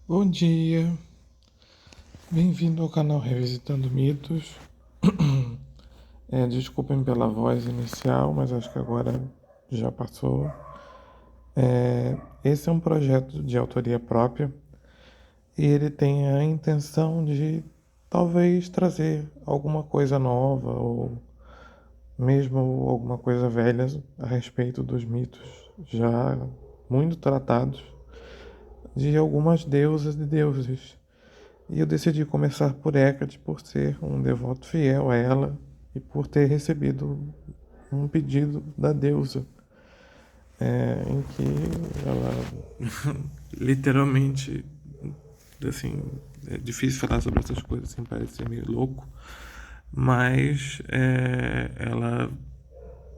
Bom dia, bem-vindo ao canal Revisitando Mitos. Desculpem pela voz inicial, mas acho que agora já passou. Esse é um projeto de autoria própria e ele tem a intenção de talvez trazer alguma coisa nova ou mesmo alguma coisa velha a respeito dos mitos já muito tratados de algumas deusas e deuses. E eu decidi começar por Hecate por ser um devoto fiel a ela e por ter recebido um pedido da deusa, em que ela literalmente, assim, é difícil falar sobre essas coisas sem parecer meio louco, mas ela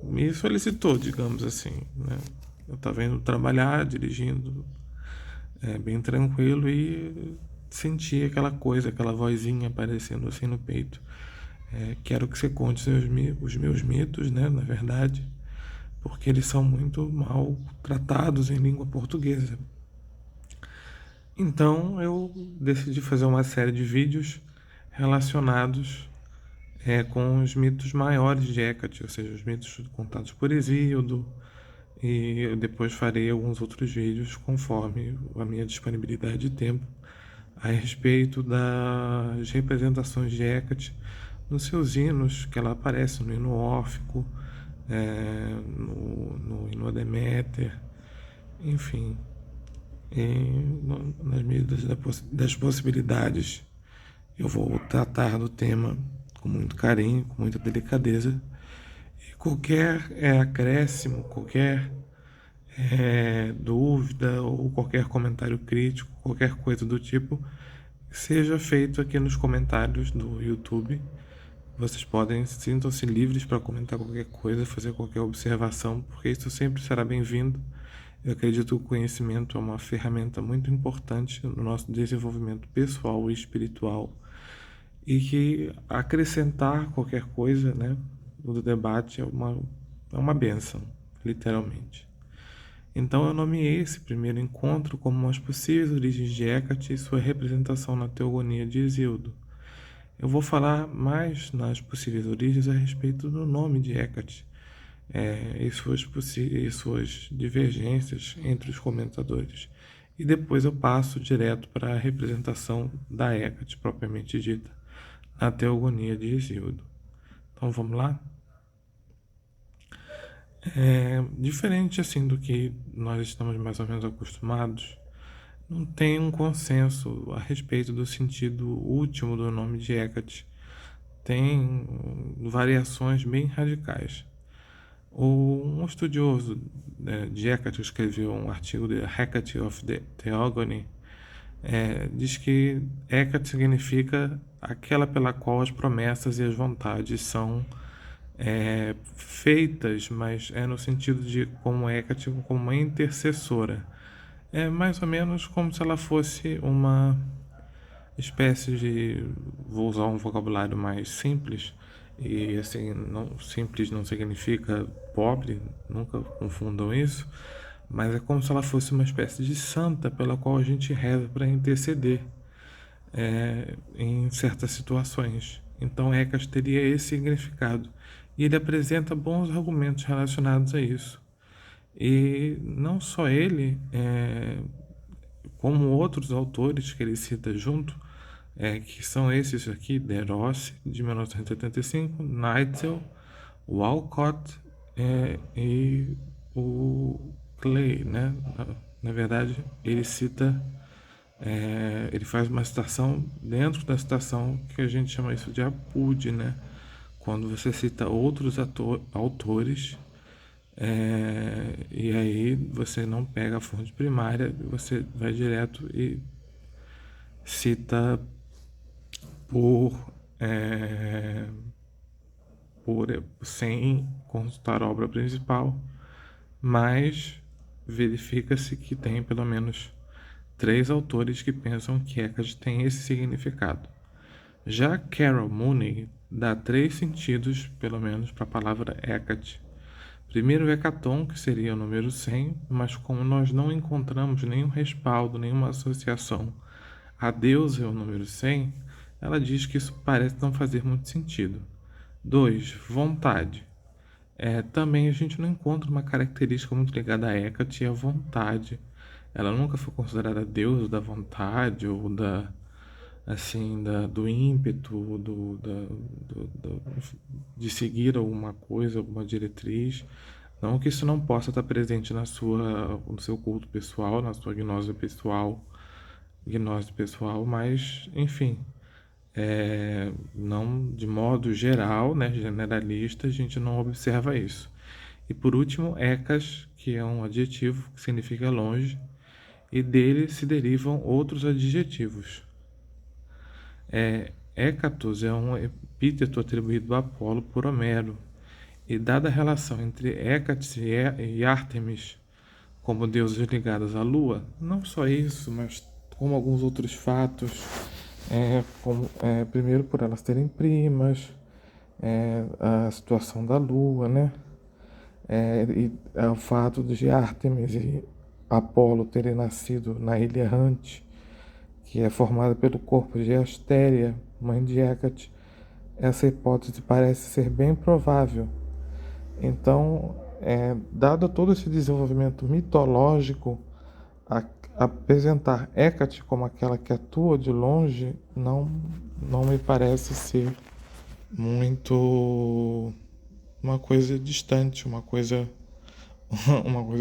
me solicitou, digamos assim, né? Eu estava indo trabalhar, dirigindo, bem tranquilo e senti aquela coisa, aquela vozinha aparecendo assim no peito. Quero que você conte os meus mitos, né, na verdade, porque eles são muito mal tratados em língua portuguesa. Então eu decidi fazer uma série de vídeos relacionados com os mitos maiores de Hecate, ou seja, os mitos contados por Hesíodo, e eu depois farei alguns outros vídeos conforme a minha disponibilidade de tempo a respeito das representações de Hecate nos seus hinos, que ela aparece no hino órfico, no hino a Deméter, enfim, nas medidas das possibilidades. Eu vou tratar do tema com muito carinho, com muita delicadeza, e qualquer acréscimo, qualquer dúvida ou qualquer comentário crítico, qualquer coisa do tipo, seja feito aqui nos comentários do YouTube. Vocês podem, sintam-se livres para comentar qualquer coisa, fazer qualquer observação, porque isso sempre será bem-vindo. Eu acredito que o conhecimento é uma ferramenta muito importante no nosso desenvolvimento pessoal e espiritual, e que acrescentar qualquer coisa, né, no debate é uma bênção, literalmente. Então eu nomeei esse primeiro encontro como as possíveis origens de Hecate e sua representação na teogonia de Hesíodo. Eu vou falar mais nas possíveis origens a respeito do nome de Hecate, e suas divergências entre os comentadores. E depois eu passo direto para a representação da Hecate propriamente dita, na teogonia de Hesíodo. Então vamos lá? Diferente assim do que nós estamos mais ou menos acostumados, não tem um consenso a respeito do sentido último do nome de Hecate. Tem variações bem radicais. Um estudioso de Hecate escreveu um artigo de Hecate of the Theogony, diz que Hecate significa aquela pela qual as promessas e as vontades são feitas, mas é no sentido de como Hecate como uma intercessora. É mais ou menos como se ela fosse uma espécie de, vou usar um vocabulário mais simples, e assim, não, simples não significa pobre, nunca confundam isso, mas é como se ela fosse uma espécie de santa pela qual a gente reza para interceder em certas situações. Então Hecate teria esse significado, e ele apresenta bons argumentos relacionados a isso. E não só ele, como outros autores que ele cita junto, que são esses aqui: De Rossi, de 1985, Neitzel, Walcott e o Clay, né? Na verdade, ele cita, ele faz uma citação dentro da citação que a gente chama isso de apude, né? Quando você cita outros autores, e aí você não pega a fonte primária, você vai direto e cita por, é, sem consultar a obra principal, mas verifica-se que tem pelo menos 3 autores que pensam que Hecate tem esse significado. Já Carol Mooney dá 3 sentidos, pelo menos, para a palavra Hecate. Primeiro, Hecaton, que seria o número 100, mas como nós não encontramos nenhum respaldo, nenhuma associação a deusa é o número 100, ela diz que isso parece não fazer muito sentido. 2. Vontade. Também a gente não encontra uma característica muito ligada a Hecate e a vontade. Ela nunca foi considerada deusa da vontade ou do ímpeto, de seguir alguma coisa, alguma diretriz. Não que isso não possa estar presente no seu culto pessoal, na sua gnose pessoal, mas, enfim, não de modo geral, né, generalista, a gente não observa isso. E por último, ecas, que é um adjetivo que significa longe, e dele se derivam outros adjetivos. Hécatos é um epíteto atribuído a Apolo por Homero, e dada a relação entre Hécate e Ártemis como deuses ligados à lua, não só isso, mas como alguns outros fatos, primeiro por elas serem primas, a situação da lua, né? O fato de Ártemis e Apolo terem nascido na ilha errante, que é formada pelo corpo de Astéria, mãe de Hécate. Essa hipótese parece ser bem provável. Então, dado todo esse desenvolvimento mitológico, apresentar Hécate como aquela que atua de longe não me parece ser muito uma coisa distante, uma coisa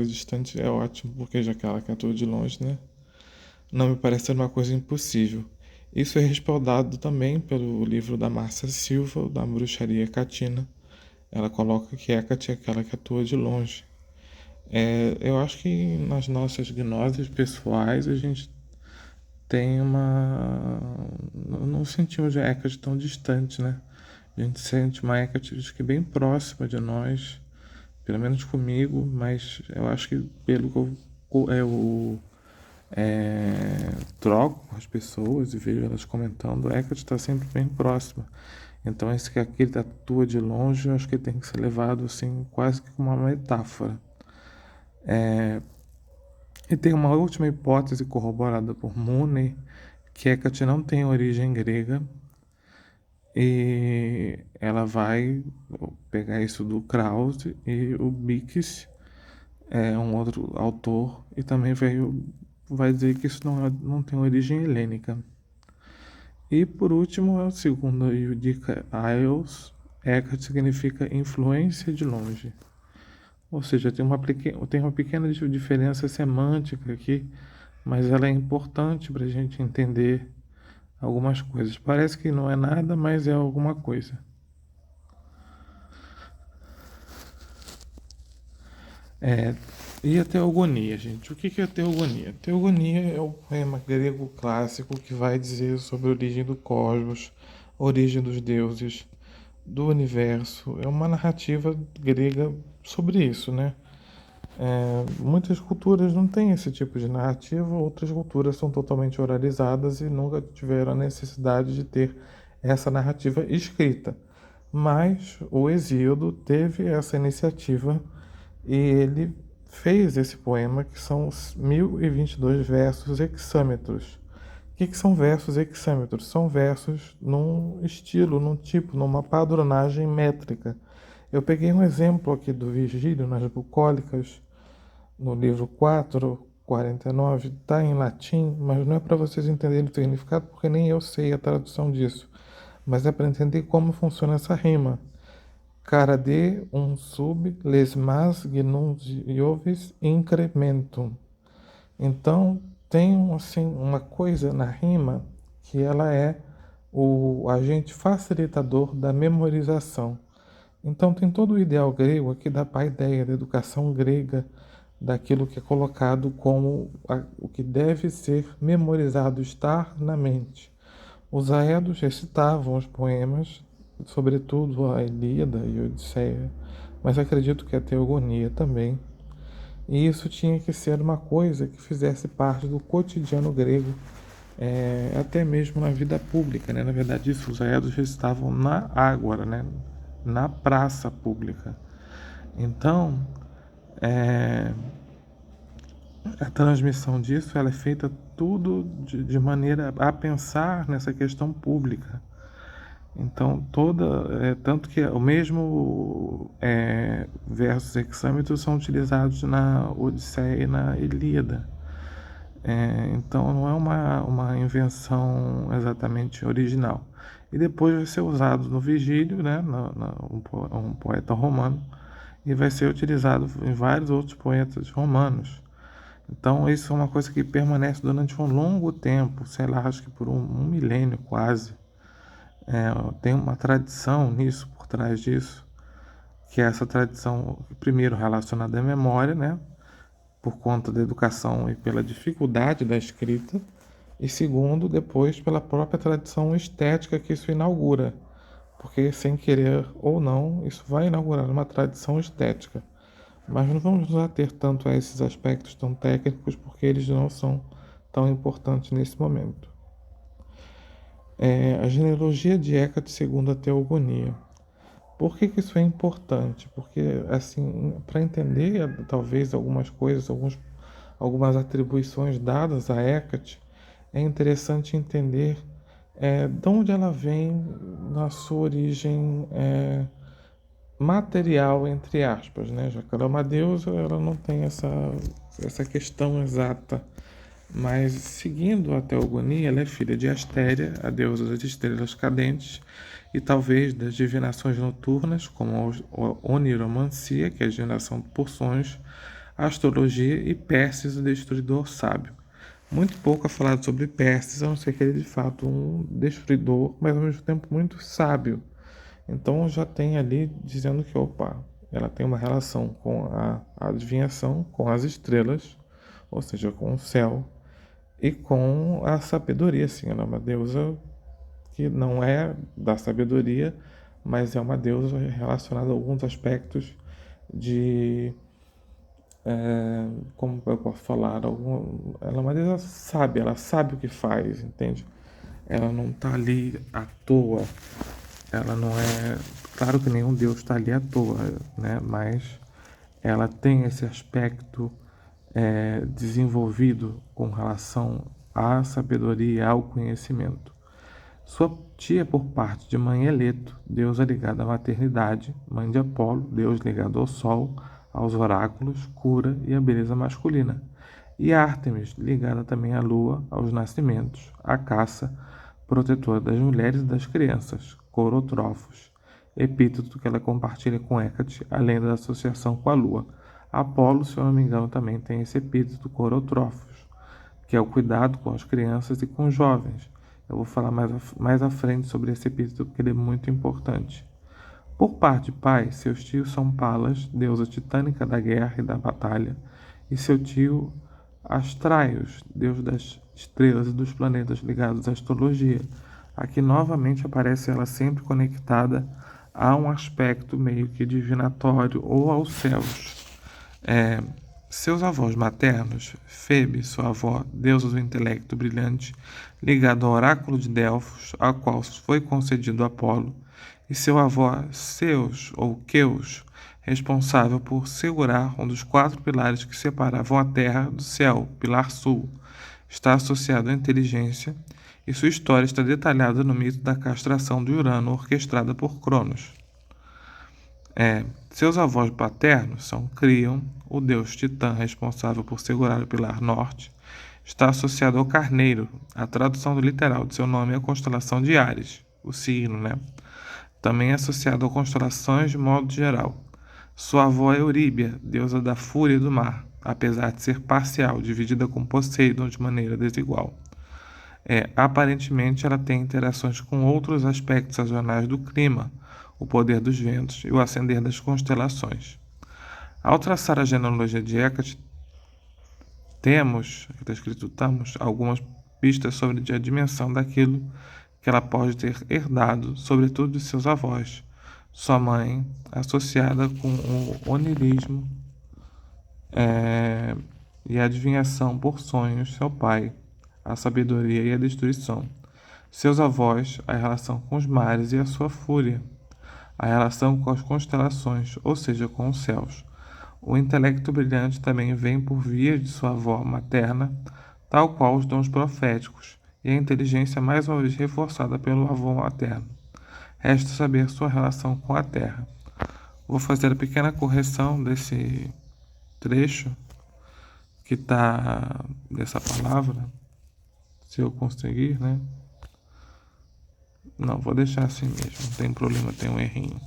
distante é ótimo, porque já que ela que atua de longe, né? Não me parece ser uma coisa impossível. Isso é respaldado também pelo livro da Márcia Silva, da Bruxaria Catina. Ela coloca que Hecate é aquela que atua de longe. Eu acho que nas nossas gnoses pessoais a gente tem não sentimos a Hecate tão distante, né? A gente sente uma Hecate acho que bem próxima de nós, pelo menos comigo, mas eu acho que pelo que eu troco com as pessoas e vejo elas comentando, a Hecate está sempre bem próxima. Então esse que aquele atua de longe, eu acho que tem que ser levado assim, quase que como uma metáfora. E tem uma última hipótese corroborada por Mooney, que Hecate não tem origem grega, e ela vai pegar isso do Krause, e o Bix é um outro autor, e também vai dizer que isso não tem origem helênica. E por último, segundo a Judica Ailes, Hecate significa influência de longe. Ou seja, tem uma pequena diferença semântica aqui, mas ela é importante para a gente entender algumas coisas. Parece que não é nada, mas é alguma coisa. E a teogonia, gente? O que é a teogonia? Teogonia é o poema grego clássico que vai dizer sobre a origem do cosmos, a origem dos deuses, do universo. É uma narrativa grega sobre isso, né? Muitas culturas não têm esse tipo de narrativa, outras culturas são totalmente oralizadas e nunca tiveram a necessidade de ter essa narrativa escrita. Mas o Hesíodo teve essa iniciativa e ele fez esse poema, que são os 1022 versos hexâmetros. O que são versos hexâmetros? São versos num estilo, num tipo, numa padronagem métrica. Eu peguei um exemplo aqui do Virgílio nas Bucólicas, no livro 4:49, está em latim, mas não é para vocês entenderem o significado, porque nem eu sei a tradução disso, mas é para entender como funciona essa rima. Cara de um sub les mas gnus iovis incrementum. Então, tem assim, uma coisa na rima que ela é o agente facilitador da memorização. Então, tem todo o ideal grego aqui dá para a ideia da educação grega, daquilo que é colocado como o que deve ser memorizado, estar na mente. Os aedos recitavam os poemas, sobretudo a Ilíada e a Odisseia, mas acredito que a Teogonia também. E isso tinha que ser uma coisa que fizesse parte do cotidiano grego, até mesmo na vida pública, né? Na verdade, isso, os aedos recitavam na ágora, né? Na praça pública. Então, a transmissão disso ela é feita tudo de maneira a pensar nessa questão pública. Então, tanto que o mesmo versos hexâmetros são utilizados na Odisseia e na Ilíada. Então, não é uma invenção exatamente original. E depois vai ser usado no Vigílio, né, um poeta romano, e vai ser utilizado em vários outros poetas romanos. Então, isso é uma coisa que permanece durante um longo tempo, sei lá, acho que por um milênio quase. Tem uma tradição nisso, por trás disso, que é essa tradição, primeiro, relacionada à memória, né, por conta da educação e pela dificuldade da escrita, e segundo, depois, pela própria tradição estética que isso inaugura, porque, sem querer ou não, isso vai inaugurar uma tradição estética. Mas não vamos nos ater tanto a esses aspectos tão técnicos, porque eles não são tão importantes nesse momento. A genealogia de Hecate segundo a Teogonia. Por que isso é importante? Porque, assim, para entender talvez algumas coisas, algumas atribuições dadas a Hecate, é interessante entender de onde ela vem na sua origem material, entre aspas, né? Já que ela é uma deusa, ela não tem essa questão exata. Mas, seguindo a teogonia, ela é filha de Astéria, a deusa das estrelas cadentes, e talvez das divinações noturnas, como a oniromancia, que é a divinação por sonhos, a astrologia, e Pérses, o destruidor sábio. Muito pouco é falado sobre Pérses, a não ser que ele é de fato um destruidor, mas ao mesmo tempo muito sábio. Então já tem ali dizendo que, opa, ela tem uma relação com a adivinhação, com as estrelas, ou seja, com o céu, e com a sabedoria, sim. Ela é uma deusa que não é da sabedoria, mas é uma deusa relacionada a alguns aspectos de. Como eu posso falar? Ela é uma deusa sábia, ela sabe o que faz, entende? Ela não está ali à toa. Ela não é. Claro que nenhum deus está ali à toa, né? Mas ela tem esse aspecto desenvolvido com relação à sabedoria e ao conhecimento. Sua tia por parte de mãe Eleto, deusa ligada à maternidade, mãe de Apolo, deus ligado ao sol, aos oráculos, cura e à beleza masculina. E Ártemis, ligada também à lua, aos nascimentos, à caça, protetora das mulheres e das crianças, Corotrofos, epíteto que ela compartilha com Hécate, além da associação com a lua. Apolo, se eu não me engano, também tem esse epíteto Corotrofos, que é o cuidado com as crianças e com os jovens. Eu vou falar mais à frente sobre esse epíteto porque ele é muito importante. Por parte de pai, seus tios são Palas, deusa titânica da guerra e da batalha, e seu tio Astraios, deus das estrelas e dos planetas ligados à astrologia. Aqui novamente aparece ela sempre conectada a um aspecto meio que divinatório ou aos céus. Seus avós maternos, Febe, sua avó, deusa do intelecto brilhante, ligado ao oráculo de Delfos, ao qual foi concedido Apolo, e seu avô Zeus, ou Queus, responsável por segurar um dos 4 pilares que separavam a terra do céu, pilar sul. Está associado à inteligência, e sua história está detalhada no mito da castração de Urano, orquestrada por Cronos. Seus avós paternos são Crion, o deus Titã responsável por segurar o pilar norte. Está associado ao carneiro. A tradução do literal de seu nome é a constelação de Áries, o signo, né? Também é associado a constelações de modo geral. Sua avó é Euríbia, deusa da fúria do mar, apesar de ser parcial, dividida com Poseidon de maneira desigual. Aparentemente, ela tem interações com outros aspectos sazonais do clima, o poder dos ventos e o ascender das constelações. Ao traçar a genealogia de Hecate, temos algumas pistas sobre a dimensão daquilo que ela pode ter herdado, sobretudo de seus avós. Sua mãe, associada com o onirismo e a adivinhação por sonhos, seu pai, a sabedoria e a destruição. Seus avós, a relação com os mares e a sua fúria, a relação com as constelações, ou seja, com os céus. O intelecto brilhante também vem por via de sua avó materna, tal qual os dons proféticos, e a inteligência mais uma vez reforçada pelo avô materno. Resta saber sua relação com a terra. Vou fazer a pequena correção desse trecho que está dessa palavra, se eu conseguir, né? Não, vou deixar assim mesmo, não tem problema, tem um errinho.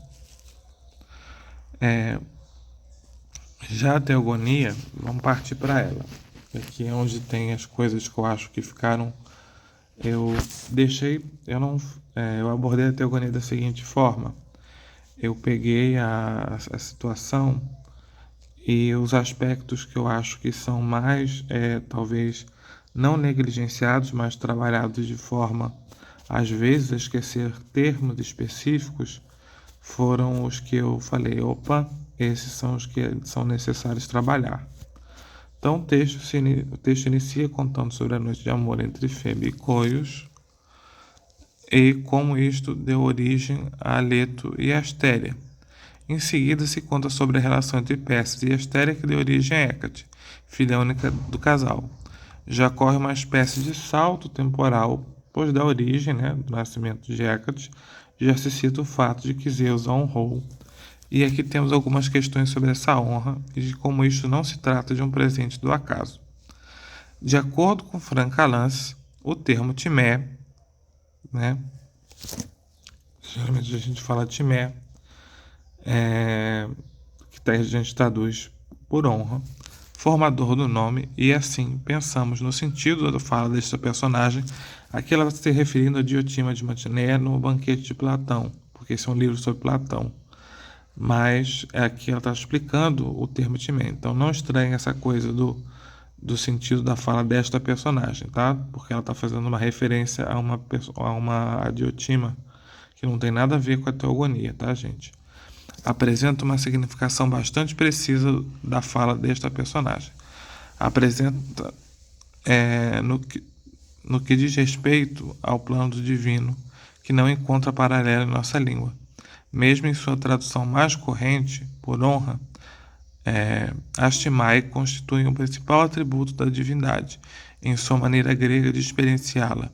Já a teogonia, vamos partir para ela. Aqui é onde tem as coisas que eu acho que ficaram. Eu deixei, eu não, eu abordei a teogonia da seguinte forma. Eu peguei a situação e os aspectos que eu acho que são mais, talvez, não negligenciados, mas trabalhados de forma, às vezes, a esquecer termos específicos, foram os que eu falei, opa, esses são os que são necessários trabalhar. Então o texto inicia contando sobre a noite de amor entre Febe e Coios e como isto deu origem a Leto e Astéria. Em seguida se conta sobre a relação entre Perses e Astéria que deu origem a Hécate, filha única do casal. Já ocorre uma espécie de salto temporal, pois da origem, do nascimento de Hécate, já se cita o fato de que Zeus a honrou. E aqui temos algumas questões sobre essa honra e de como isto não se trata de um presente do acaso. De acordo com Frank Calance, o termo timé, geralmente a gente fala timé, que a gente traduz por honra, formador do nome, e assim pensamos no sentido da fala desta personagem, aqui ela está se referindo a Diotima de Mantinéia no Banquete de Platão, porque esse é um livro sobre Platão. Mas aqui ela está explicando o termo timé. Então não estranhe essa coisa do sentido da fala desta personagem, tá? Porque ela está fazendo uma referência a uma Diotima que não tem nada a ver com a teogonia, tá, gente? Apresenta uma significação bastante precisa da fala desta personagem. Apresenta no que diz respeito ao plano do divino, que não encontra paralelo em nossa língua. Mesmo em sua tradução mais corrente, por honra, as timai constituem o principal atributo da divindade, em sua maneira grega de experienciá-la.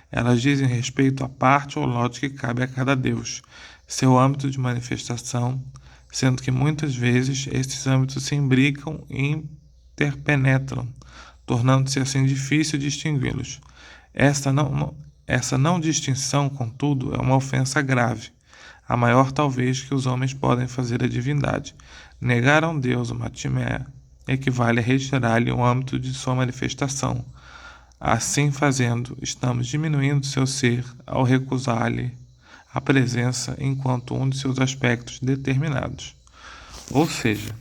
Elas dizem respeito à parte ou lote que cabe a cada deus, seu âmbito de manifestação, sendo que muitas vezes estes âmbitos se imbricam e interpenetram, tornando-se assim difícil distingui-los. Essa não distinção, contudo, é uma ofensa grave, a maior talvez que os homens podem fazer à divindade. Negar a um Deus uma timé equivale a retirar-lhe o âmbito de sua manifestação. Assim fazendo, estamos diminuindo seu ser ao recusar-lhe a presença enquanto um de seus aspectos determinados. Ou seja,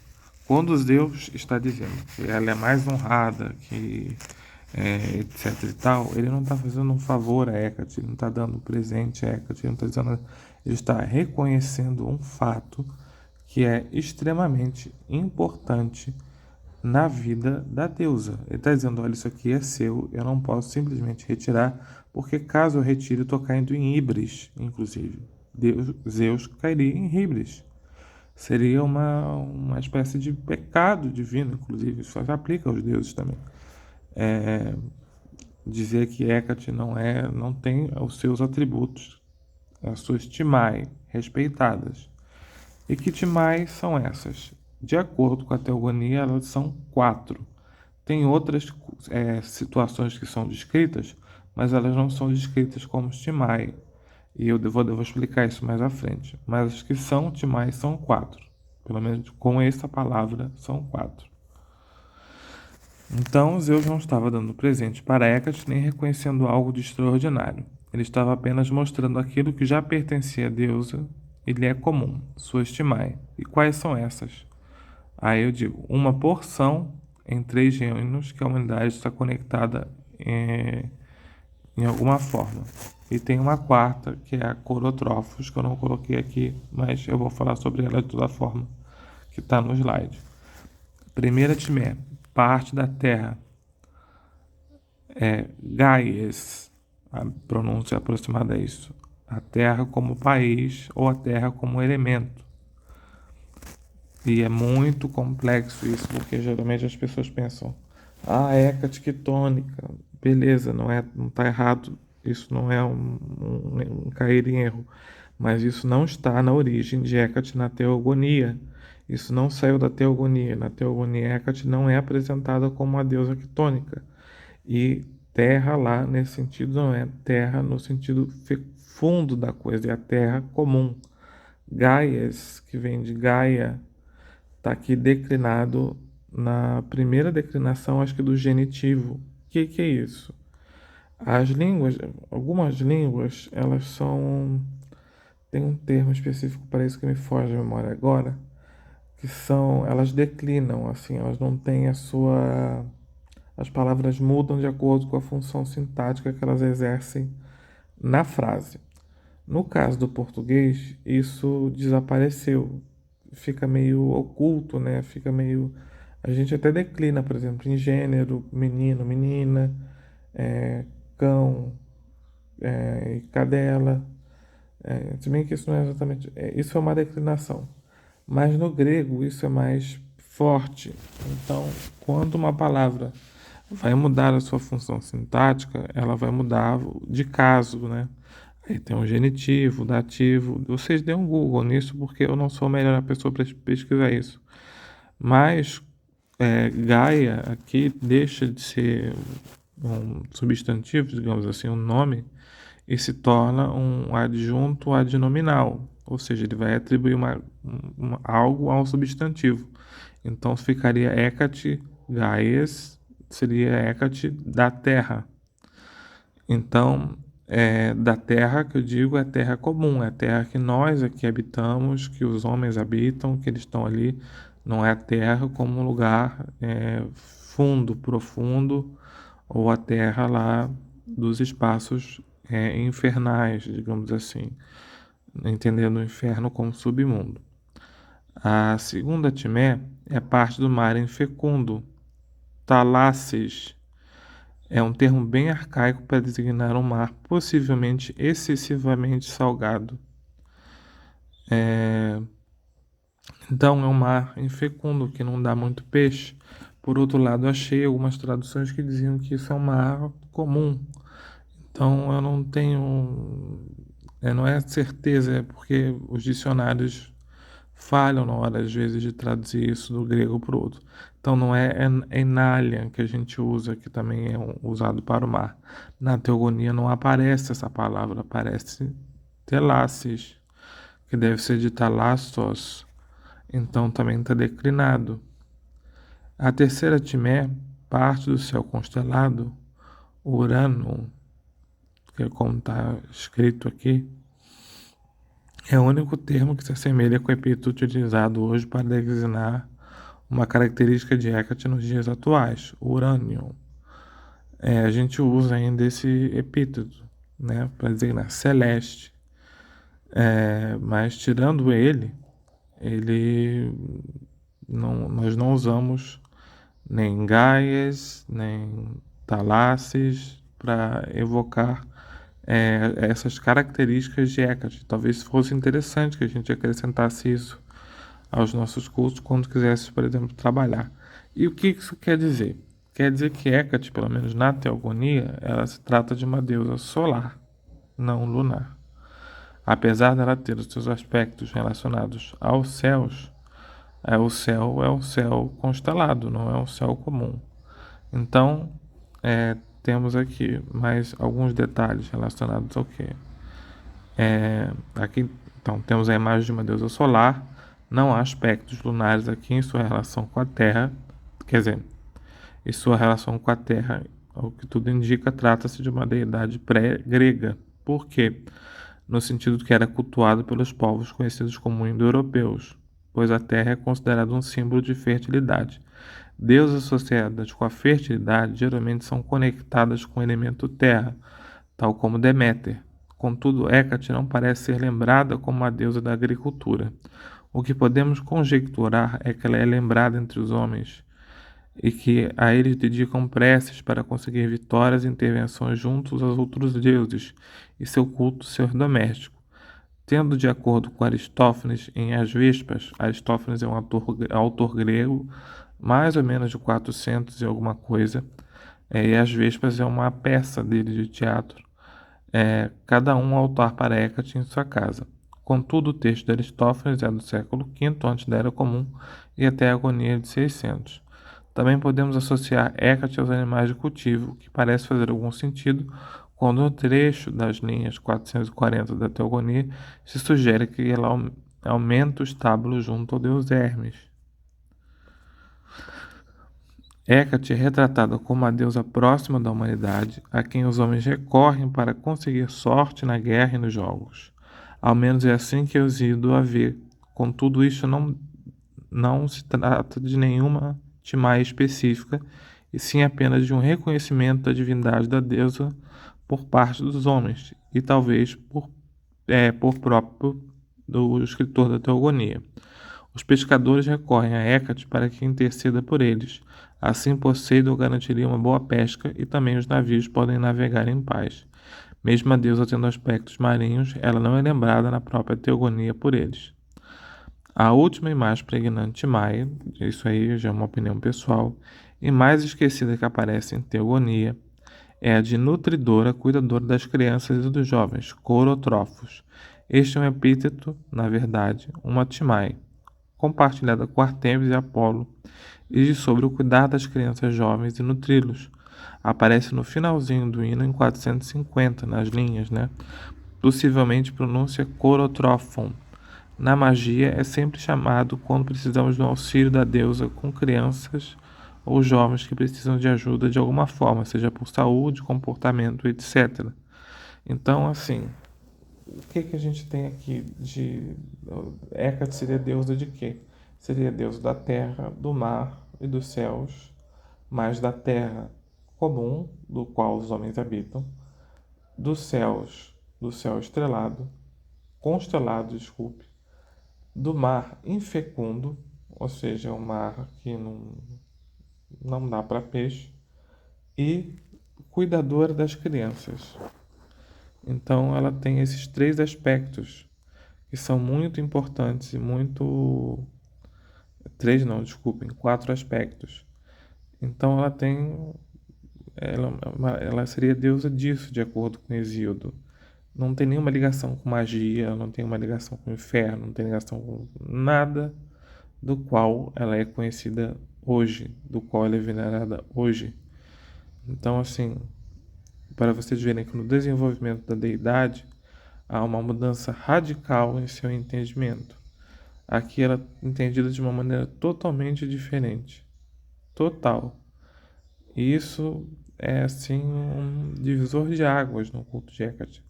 quando Deus está dizendo que ela é mais honrada, que etc e tal, ele não está fazendo um favor a Hecate, ele não está dando presente a Hecate, ele não está dizendo, ele está reconhecendo um fato que é extremamente importante na vida da deusa. Ele está dizendo, olha, isso aqui é seu, eu não posso simplesmente retirar, porque caso eu retire, eu estou caindo em híbris, inclusive. Zeus cairia em híbris. Seria uma espécie de pecado divino, inclusive. Isso se aplica aos deuses também. Dizer que Hecate não tem os seus atributos, as suas timai respeitadas. E que timai são essas? De acordo com a teogonia, elas são 4. Tem outras situações que são descritas, mas elas não são descritas como timai. E eu vou explicar isso mais à frente. Mas as que são timai são 4. Pelo menos com essa palavra são 4. Então Zeus não estava dando presente para Hecate nem reconhecendo algo de extraordinário. Ele estava apenas mostrando aquilo que já pertencia à deusa e lhe é comum, suas timai. E quais são essas? Aí eu digo, uma porção em 3 reinos que a humanidade está conectada em alguma forma. E tem uma quarta, que é a Corotrofos, que eu não coloquei aqui, mas eu vou falar sobre ela de toda forma, que está no slide. Primeira timé, parte da terra. Gaies, a pronúncia aproximada a isso. A terra como país ou a terra como elemento. E é muito complexo isso, porque geralmente as pessoas pensam, ah, é tectônica, beleza, não está errado, isso não é um cair em erro, mas isso não está na origem de Hecate na teogonia. Isso não saiu da teogonia. Na teogonia, Hecate não é apresentada como uma deusa quitônica. E terra lá, nesse sentido, não é terra no sentido fundo da coisa, é a terra comum. Gaias, que vem de Gaia, está aqui declinado na primeira declinação, acho que do genitivo. O que é isso? As línguas, algumas línguas, elas são. Tem um termo específico para isso que me foge a memória agora, que são. Elas declinam, assim, elas não têm a sua. As palavras mudam de acordo com a função sintática que elas exercem na frase. No caso do português, isso desapareceu. Fica meio oculto, né? Fica meio. A gente até declina, por exemplo, em gênero, menino, menina, cão, e cadela. Se bem que isso não é exatamente. Isso é uma declinação. Mas no grego isso é mais forte. Então, quando uma palavra vai mudar a sua função sintática, ela vai mudar de caso, né? Aí tem um genitivo, dativo. Vocês dêem um Google nisso, porque eu não sou a melhor pessoa para pesquisar isso. Mas Gaia aqui deixa de ser um substantivo, digamos assim, um nome, e se torna um adjunto adnominal, ou seja, ele vai atribuir algo ao substantivo. Então ficaria Hecate Gaias, seria Hecate da terra. Então, da terra que eu digo é a terra comum, é a terra que nós aqui habitamos, que os homens habitam, que eles estão ali. Não é a terra como um lugar fundo, profundo, ou a terra lá dos espaços infernais, digamos assim, entendendo o inferno como submundo. A segunda Timé é parte do mar infecundo, Talasses. É um termo bem arcaico para designar um mar possivelmente excessivamente salgado. Então é um mar infecundo que não dá muito peixe. Por outro lado, achei algumas traduções que diziam que isso é um mar comum. Então eu não tenho, não é certeza, é porque os dicionários falham na hora às vezes de traduzir isso do grego para o outro. Então não é enalian que a gente usa, que também é usado para o mar. Na teogonia não aparece essa palavra, aparece telasses, que deve ser de talastos, então também está declinado. A terceira Timé, parte do céu constelado, Urano, que é como está escrito aqui, é o único termo que se assemelha com o epíteto utilizado hoje para designar uma característica de Hecate nos dias atuais, urânio. A gente usa ainda esse epíteto, né, para designar celeste. Mas tirando ele nós não usamos nem Gaias, nem Talasses para evocar essas características de Hecate. Talvez fosse interessante que a gente acrescentasse isso aos nossos cursos quando quisesse, por exemplo, trabalhar. E o que isso quer dizer? Quer dizer que Hecate, pelo menos na teogonia, ela se trata de uma deusa solar, não lunar. Apesar dela ter os seus aspectos relacionados aos céus, o céu é o céu constelado, não é um céu comum. Então, temos aqui mais alguns detalhes relacionados ao que? Aqui, então, temos a imagem de uma deusa solar, não há aspectos lunares aqui em sua relação com a Terra, quer dizer, em sua relação com a Terra, o que tudo indica, trata-se de uma deidade pré-grega. Por quê? No sentido que era cultuado pelos povos conhecidos como indo-europeus, pois a Terra é considerada um símbolo de fertilidade. Deusas associadas com a fertilidade geralmente são conectadas com o elemento terra, tal como Deméter. Contudo, Hecate não parece ser lembrada como a deusa da agricultura. O que podemos conjecturar é que ela é lembrada entre os homens e que a eles dedicam preces para conseguir vitórias e intervenções juntos aos outros deuses e seu culto ser doméstico. Tendo de acordo com Aristófanes em As Vespas, Aristófanes é um autor grego, mais ou menos de 400 e alguma coisa, e As Vespas é uma peça dele de teatro, cada um altar para Hécate em sua casa. Contudo, o texto de Aristófanes é do século V antes da Era Comum e até a agonia de 600. Também podemos associar Hécate aos animais de cultivo, que parece fazer algum sentido quando no trecho das linhas 440 da Teogonia se sugere que ela aumenta o estábulo junto ao deus Hermes. Hécate é retratada como a deusa próxima da humanidade, a quem os homens recorrem para conseguir sorte na guerra e nos jogos. Ao menos é assim que Hesíodo a vê. Contudo, isso não se trata de nenhuma timaia específica, e sim apenas de um reconhecimento da divindade da deusa por parte dos homens, e talvez por próprio do escritor da Teogonia. Os pescadores recorrem a Hécate para que interceda por eles. Assim, Poseidon garantiria uma boa pesca e também os navios podem navegar em paz. Mesmo a deusa tendo aspectos marinhos, ela não é lembrada na própria Teogonia por eles. A última e mais pregnante Maia, isso aí já é uma opinião pessoal, e mais esquecida que aparece em Teogonia, é a de nutridora, cuidadora das crianças e dos jovens, Corotrofos. Este é um epíteto, na verdade, uma Timai, compartilhada com Artemis e Apolo, e diz sobre o cuidar das crianças jovens e nutri-los. Aparece no finalzinho do hino em 450, nas linhas, né? Possivelmente pronúncia Corotrofon. Na magia é sempre chamado quando precisamos do auxílio da deusa com crianças ou jovens que precisam de ajuda de alguma forma, seja por saúde, comportamento, etc. Então, assim, o que a gente tem aqui de... Hécate seria deusa de quê? Seria deusa da terra, do mar e dos céus, mas da terra comum, do qual os homens habitam, dos céus, do céu estrelado, constelado, desculpe, do mar infecundo, ou seja, um mar que não dá para peixe, e cuidadora das crianças. Então ela tem esses três aspectos que são muito importantes e muito... Três não, desculpem, quatro aspectos. Então ela seria deusa disso, de acordo com Hesíodo. Não tem nenhuma ligação com magia, não tem uma ligação com o inferno, não tem ligação com nada do qual ela é conhecida hoje, do qual ela é venerada hoje. Então, assim, para vocês verem que no desenvolvimento da deidade há uma mudança radical em seu entendimento. Aqui ela é entendida de uma maneira totalmente diferente. Total. E isso é, assim, um divisor de águas no culto de Hecate.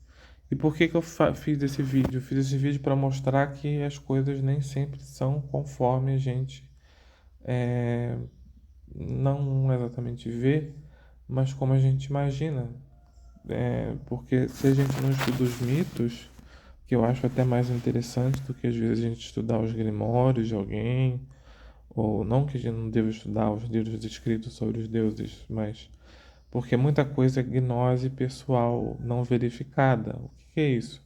E por que eu fiz esse vídeo? Eu fiz esse vídeo para mostrar que as coisas nem sempre são conforme a gente não exatamente vê, mas como a gente imagina. Porque se a gente não estuda os mitos, que eu acho até mais interessante do que às vezes a gente estudar os grimórios de alguém, ou não que a gente não deva estudar os livros escritos sobre os deuses, mas porque muita coisa é gnose pessoal não verificada. O que é isso?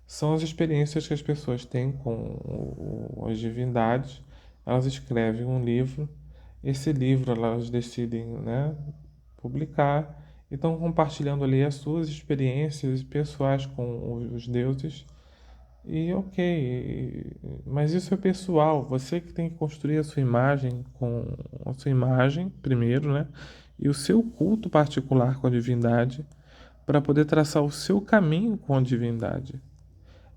São as experiências que as pessoas têm com as divindades. Elas escrevem um livro, esse livro elas decidem, né, publicar e estão compartilhando ali as suas experiências pessoais com os deuses. E ok, mas isso é pessoal. Você que tem que construir a sua imagem com a sua imagem primeiro, né? E o seu culto particular com a divindade para poder traçar o seu caminho com a divindade.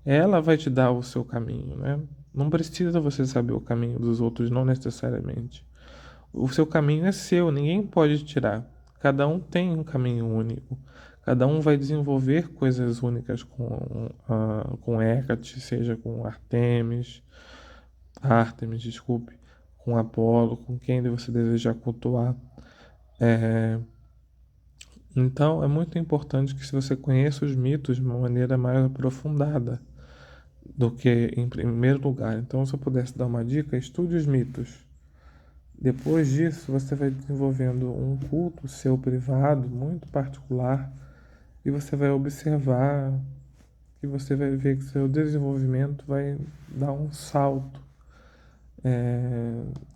Ela vai te dar o seu caminho, né? Não precisa você saber o caminho dos outros, não necessariamente. O seu caminho é seu, ninguém pode tirar. Cada um tem um caminho único. Cada um vai desenvolver coisas únicas com Hecate, seja com Artemis, desculpe, com Apolo, com quem você desejar cultuar. Então, é muito importante que você conheça os mitos de uma maneira mais aprofundada do que em primeiro lugar. Então, se eu pudesse dar uma dica, estude os mitos. Depois disso, você vai desenvolvendo um culto seu privado, muito particular, e você vai observar e você vai ver que seu desenvolvimento vai dar um salto.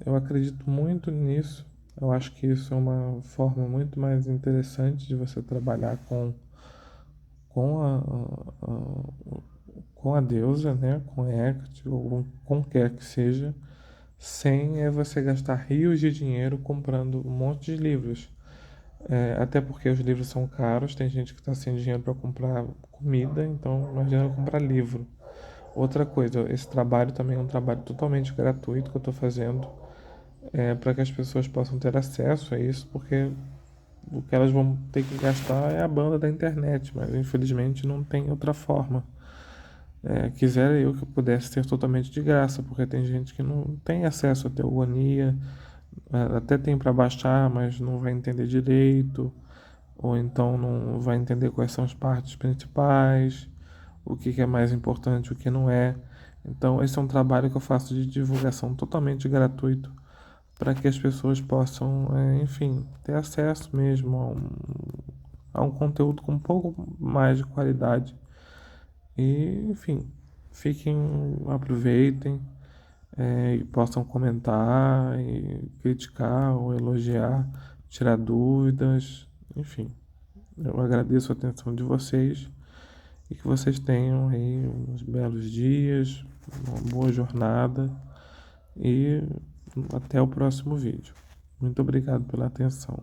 Eu acredito muito nisso. Eu acho que isso é uma forma muito mais interessante de você trabalhar com com a deusa, né? Com Hecate, ou com quer que seja, sem você gastar rios de dinheiro comprando um monte de livros. Até porque os livros são caros, tem gente que está sem dinheiro para comprar comida, então imagina comprar livro. Outra coisa, esse trabalho também é um trabalho totalmente gratuito que eu estou fazendo, para que as pessoas possam ter acesso a isso, porque o que elas vão ter que gastar é a banda da internet, mas infelizmente não tem outra forma. Quisera eu que eu pudesse ter totalmente de graça, porque tem gente que não tem acesso à teogonia, até tem para baixar, mas não vai entender direito, ou então não vai entender quais são as partes principais, o que é mais importante, o que não é. Então, esse é um trabalho que eu faço de divulgação totalmente gratuito para que as pessoas possam, enfim, ter acesso mesmo a um conteúdo com um pouco mais de qualidade. E, enfim, aproveitem, e possam comentar, e criticar ou elogiar, tirar dúvidas, enfim. Eu agradeço a atenção de vocês e que vocês tenham aí uns belos dias, uma boa jornada e até o próximo vídeo. Muito obrigado pela atenção.